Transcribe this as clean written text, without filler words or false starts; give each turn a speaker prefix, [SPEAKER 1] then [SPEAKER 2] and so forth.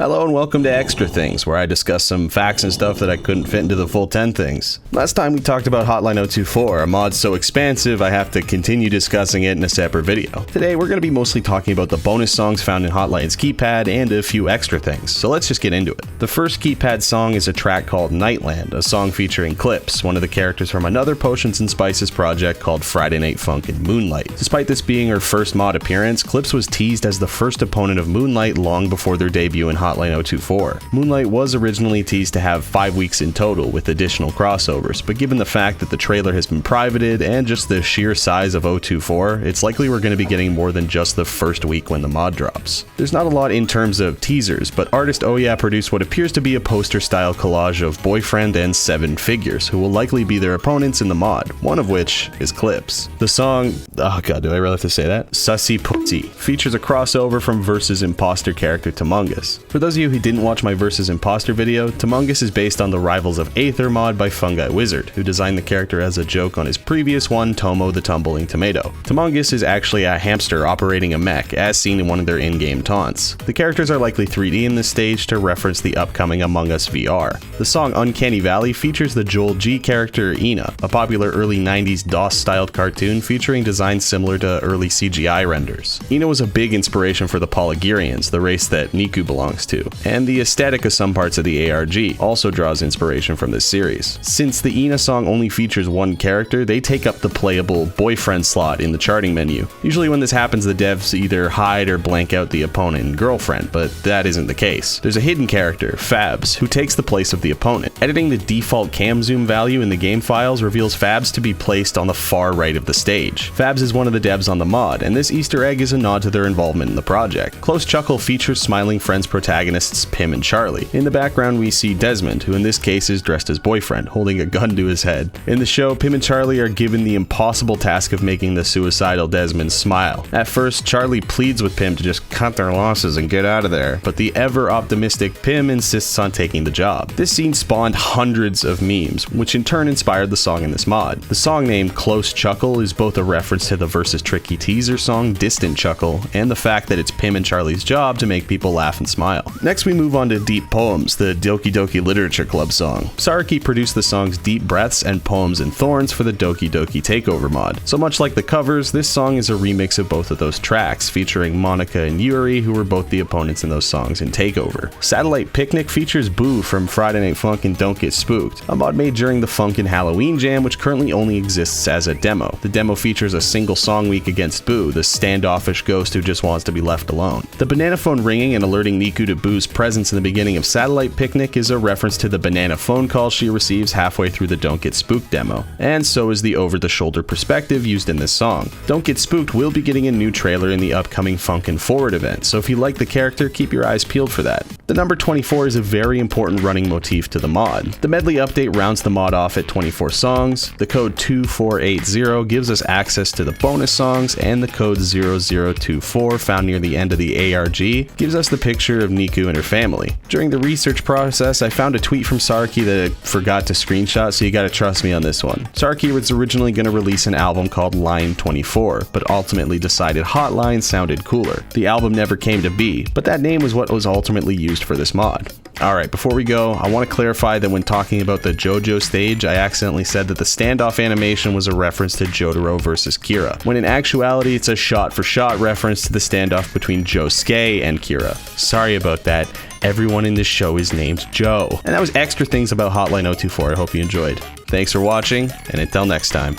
[SPEAKER 1] Hello and welcome to Extra Things, where I discuss some facts and stuff that I couldn't fit into the full 10 things. Last time we talked about Hotline 024, a mod so expansive I have to continue discussing it in a separate video. Today we're going to be mostly talking about the bonus songs found in Hotline's keypad and a few extra things, so let's just get into it. The first keypad song is a track called Nightland, a song featuring Clips, one of the characters from another Potions and Spices project called Friday Night Funkin' Moonlight. Despite this being her first mod appearance, Clips was teased as the first opponent of Moonlight long before their debut in Hotline 024. Moonlight was originally teased to have 5 weeks in total with additional crossovers, but given the fact that the trailer has been privated and just the sheer size of 024, it's likely we're going to be getting more than just the first week when the mod drops. There's not a lot in terms of teasers, but artist Oya produced what appears to be a poster-style collage of Boyfriend and 7 figures, who will likely be their opponents in the mod, one of which is Clips. The song, oh god, do I really have to say that? Sussy Pussy features a crossover from Versus Imposter character Tamungus. For those of you who didn't watch my Versus Imposter video, Tamungus is based on the Rivals of Aether mod by Fungi Wizard, who designed the character as a joke on his previous one, Tomo the Tumbling Tomato. Tamungus is actually a hamster operating a mech, as seen in one of their in-game taunts. The characters are likely 3D in this stage to reference the upcoming Among Us VR. The song Uncanny Valley features the Joel G character Ina, a popular early 90s DOS-styled cartoon featuring designs similar to early CGI renders. Ina was a big inspiration for the Polygirians, the race that Niku belongs to, and the aesthetic of some parts of the ARG also draws inspiration from this series. Since the Ina song only features one character, they take up the playable boyfriend slot in the charting menu. Usually when this happens, the devs either hide or blank out the opponent and girlfriend, but that isn't the case. There's a hidden character, Fabs, who takes the place of the opponent. Editing the default cam zoom value in the game files reveals Fabs to be placed on the far right of the stage. Fabs is one of the devs on the mod, and this Easter egg is a nod to their involvement in the project. Close Chuckle features Smiling Friends protagonists Pim and Charlie. In the background we see Desmond, who in this case is dressed as Boyfriend, holding a gun to his head. In the show, Pim and Charlie are given the impossible task of making the suicidal Desmond smile. At first, Charlie pleads with Pim to just cut their losses and get out of there, but the ever-optimistic Pim insists on taking the job. This scene spawned hundreds of memes, which in turn inspired the song in this mod. The song name Close Chuckle is both a reference to the Versus Tricky teaser song Distant Chuckle, and the fact that it's Pim and Charlie's job to make people laugh and smile. Next we move on to Deep Poems, the Doki Doki Literature Club song. Saraki produced the songs Deep Breaths and Poems and Thorns for the Doki Doki Takeover mod. So much like the covers, this song is a remix of both of those tracks, featuring Monica and Yuri, who were both the opponents in those songs in Takeover. Satellite Picnic features Boo from Friday Night Funkin' Don't Get Spooked, a mod made during the Funkin' Halloween Jam, which currently only exists as a demo. The demo features a single song week against Boo, the standoffish ghost who just wants to be left alone. The banana phone ringing and alerting Niku to Boo's presence in the beginning of Satellite Picnic is a reference to the banana phone call she receives halfway through the Don't Get Spooked demo, and so is the over-the-shoulder perspective used in this song. Don't Get Spooked will be getting a new trailer in the upcoming Funkin' Forward event, so if you like the character, keep your eyes peeled for that. The number 24 is a very important running motif to the mod. The medley update rounds the mod off at 24 songs, the code 2480 gives us access to the bonus songs, and the code 0024 found near the end of the ARG gives us the picture of Niku and her family. During the research process, I found a tweet from Saraki that I forgot to screenshot, so you gotta trust me on this one. Saraki was originally gonna release an album called Line 24, but ultimately decided Hotline sounded cooler. The album never came to be, but that name was what was ultimately used for this mod. Alright, before we go, I want to clarify that when talking about the JoJo stage, I accidentally said that the standoff animation was a reference to Jotaro versus Kira, when in actuality it's a shot-for-shot reference to the standoff between Josuke and Kira. Sorry about that, everyone in this show is named Joe. And that was Extra Things about Hotline 024, I hope you enjoyed. Thanks for watching, and until next time.